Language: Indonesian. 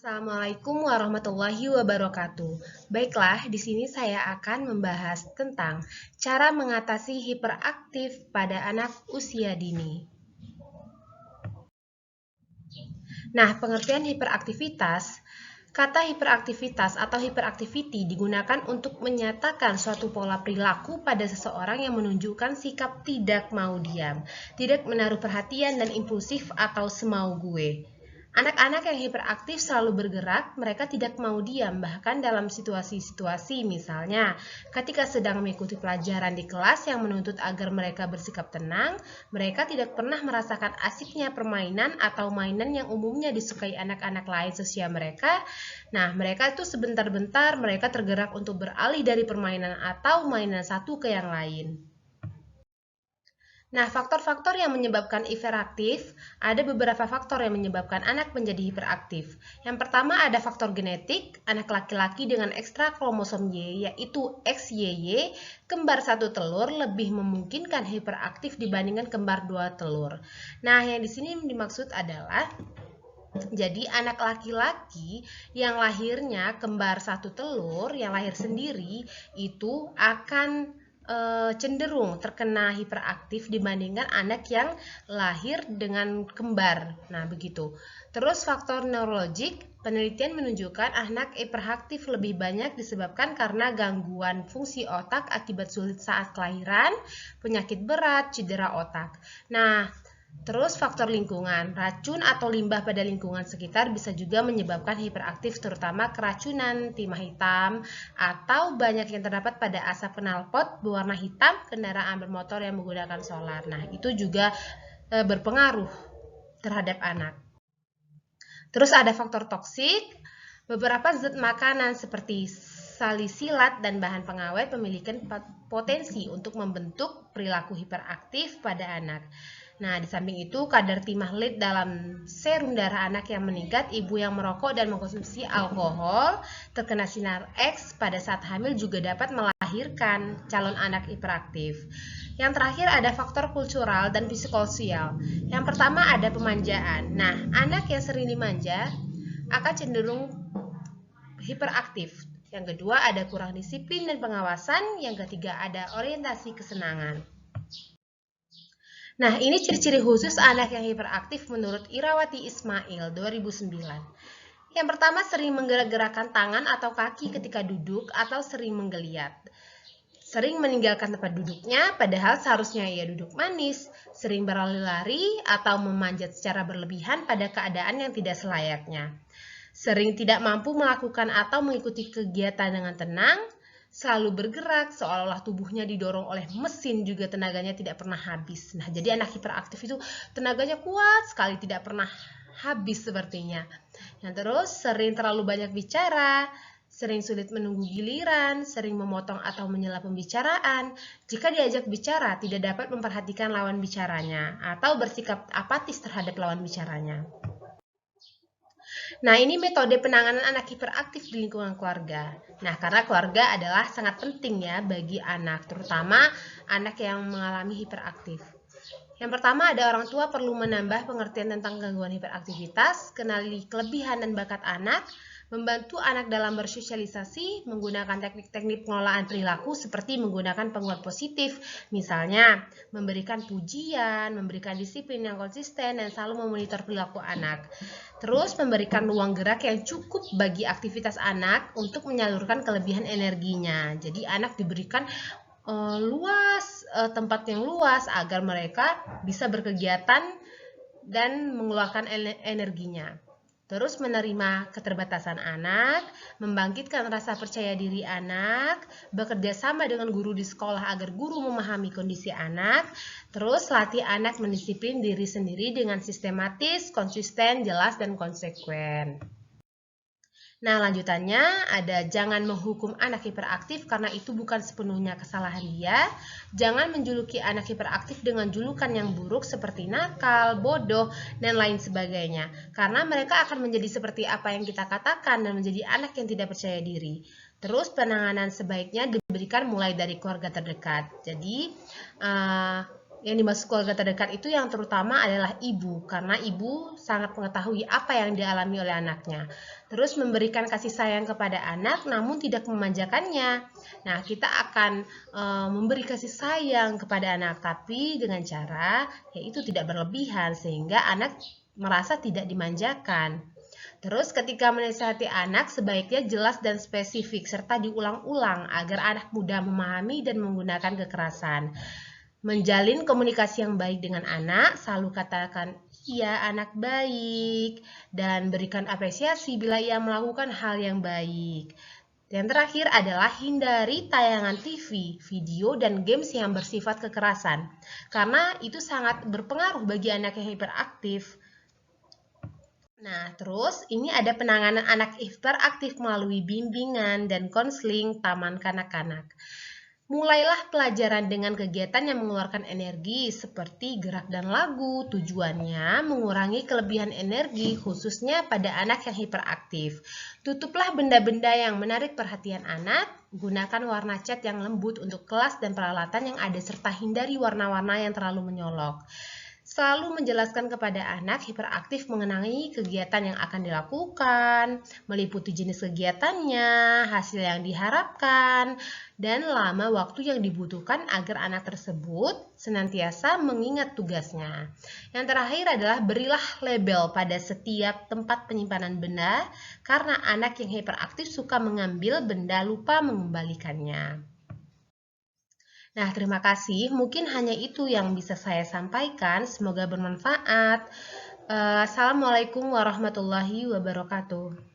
Assalamualaikum warahmatullahi wabarakatuh. Baiklah, di sini saya akan membahas tentang cara mengatasi hiperaktif pada anak usia dini. Nah, pengertian hiperaktivitas. Kata hiperaktivitas atau hyperactivity digunakan untuk menyatakan suatu pola perilaku pada seseorang yang menunjukkan sikap tidak mau diam, tidak menaruh perhatian dan impulsif atau semau gue. Anak-anak yang hiperaktif selalu bergerak, mereka tidak mau diam, bahkan dalam situasi-situasi misalnya ketika sedang mengikuti pelajaran di kelas yang menuntut agar mereka bersikap tenang, mereka tidak pernah merasakan asiknya permainan atau mainan yang umumnya disukai anak-anak lain seusia mereka. Nah, mereka itu sebentar-bentar mereka tergerak untuk beralih dari permainan atau mainan satu ke yang lain. Nah, faktor-faktor yang menyebabkan hiperaktif, ada beberapa faktor yang menyebabkan anak menjadi hiperaktif. Yang pertama ada faktor genetik, anak laki-laki dengan ekstra kromosom Y, yaitu XYY, kembar satu telur lebih memungkinkan hiperaktif dibandingkan kembar dua telur. Nah, yang di sini dimaksud adalah jadi anak laki-laki yang lahirnya kembar satu telur, yang lahir sendiri, itu akan cenderung terkena hiperaktif dibandingkan anak yang lahir dengan kembar. Nah, begitu. Terus faktor neurologik, penelitian menunjukkan anak hiperaktif lebih banyak disebabkan karena gangguan fungsi otak akibat sulit saat kelahiran, penyakit berat, cedera otak. Nah, terus faktor lingkungan, racun atau limbah pada lingkungan sekitar bisa juga menyebabkan hiperaktif, terutama keracunan timah hitam atau banyak yang terdapat pada asap knalpot berwarna hitam kendaraan bermotor yang menggunakan solar. Nah, itu juga berpengaruh terhadap anak. Terus ada faktor toksik, beberapa zat makanan seperti salisilat dan bahan pengawet memiliki potensi untuk membentuk perilaku hiperaktif pada anak. Nah, di samping itu, kadar timah lead dalam serum darah anak yang meningkat, ibu yang merokok dan mengkonsumsi alkohol, terkena sinar X pada saat hamil juga dapat melahirkan calon anak hiperaktif. Yang terakhir ada faktor kultural dan psikososial. Yang pertama ada pemanjaan. Nah, anak yang sering dimanja akan cenderung hiperaktif. Yang kedua ada kurang disiplin dan pengawasan. Yang ketiga ada orientasi kesenangan. Nah, ini ciri-ciri khusus anak yang hiperaktif menurut Irawati Ismail 2009. Yang pertama, sering menggerak-gerakkan tangan atau kaki ketika duduk atau sering menggeliat. Sering meninggalkan tempat duduknya, padahal seharusnya ia duduk manis. Sering berlari-lari atau memanjat secara berlebihan pada keadaan yang tidak selayaknya. Sering tidak mampu melakukan atau mengikuti kegiatan dengan tenang. Selalu bergerak, seolah-olah tubuhnya didorong oleh mesin, juga tenaganya tidak pernah habis. Nah, jadi anak hiperaktif itu tenaganya kuat sekali, tidak pernah habis sepertinya. Yang terus, sering terlalu banyak bicara, sering sulit menunggu giliran, sering memotong atau menyela pembicaraan. Jika diajak bicara, tidak dapat memperhatikan lawan bicaranya, atau bersikap apatis terhadap lawan bicaranya. Nah, ini metode penanganan anak hiperaktif di lingkungan keluarga. Nah, karena keluarga adalah sangat penting ya bagi anak, terutama anak yang mengalami hiperaktif. Yang pertama ada orang tua perlu menambah pengertian tentang gangguan hiperaktivitas, kenali kelebihan dan bakat anak, membantu anak dalam bersosialisasi, menggunakan teknik-teknik pengelolaan perilaku seperti menggunakan penguat positif, misalnya memberikan pujian, memberikan disiplin yang konsisten, dan selalu memonitor perilaku anak. Terus memberikan ruang gerak yang cukup bagi aktivitas anak untuk menyalurkan kelebihan energinya. Jadi anak diberikan tempat yang luas agar mereka bisa berkegiatan dan mengeluarkan energinya. Terus menerima keterbatasan anak, membangkitkan rasa percaya diri anak, bekerja sama dengan guru di sekolah agar guru memahami kondisi anak, terus latih anak mendisiplin diri sendiri dengan sistematis, konsisten, jelas, dan konsekuen. Nah, lanjutannya ada jangan menghukum anak hiperaktif karena itu bukan sepenuhnya kesalahan dia. Jangan menjuluki anak hiperaktif dengan julukan yang buruk seperti nakal, bodoh, dan lain sebagainya. Karena mereka akan menjadi seperti apa yang kita katakan dan menjadi anak yang tidak percaya diri. Terus penanganan sebaiknya diberikan mulai dari keluarga terdekat. Jadi, Yang dimaksud keluarga terdekat itu yang terutama adalah ibu, karena ibu sangat mengetahui apa yang dialami oleh anaknya. Terus memberikan kasih sayang kepada anak namun tidak memanjakannya. Nah, kita akan memberi kasih sayang kepada anak tapi dengan cara yaitu tidak berlebihan sehingga anak merasa tidak dimanjakan. Terus ketika menasihati anak sebaiknya jelas dan spesifik serta diulang-ulang agar anak mudah memahami dan menggunakan kekerasan. Menjalin komunikasi yang baik dengan anak, selalu katakan, "Iya, anak baik," dan berikan apresiasi bila ia melakukan hal yang baik. Yang terakhir adalah hindari tayangan TV, video, dan games yang bersifat kekerasan, karena itu sangat berpengaruh bagi anak yang hiperaktif. Nah, terus ini ada penanganan anak hiperaktif melalui bimbingan dan konseling taman kanak-kanak. Mulailah pelajaran dengan kegiatan yang mengeluarkan energi seperti gerak dan lagu. Tujuannya mengurangi kelebihan energi khususnya pada anak yang hiperaktif. Tutuplah benda-benda yang menarik perhatian anak. Gunakan warna cat yang lembut untuk kelas dan peralatan yang ada serta hindari warna-warna yang terlalu menyolok. Selalu menjelaskan kepada anak hiperaktif mengenai kegiatan yang akan dilakukan, meliputi jenis kegiatannya, hasil yang diharapkan, dan lama waktu yang dibutuhkan agar anak tersebut senantiasa mengingat tugasnya. Yang terakhir adalah berilah label pada setiap tempat penyimpanan benda, karena anak yang hiperaktif suka mengambil benda lupa mengembalikannya. Nah, terima kasih. Mungkin hanya itu yang bisa saya sampaikan. Semoga bermanfaat. Assalamualaikum warahmatullahi wabarakatuh.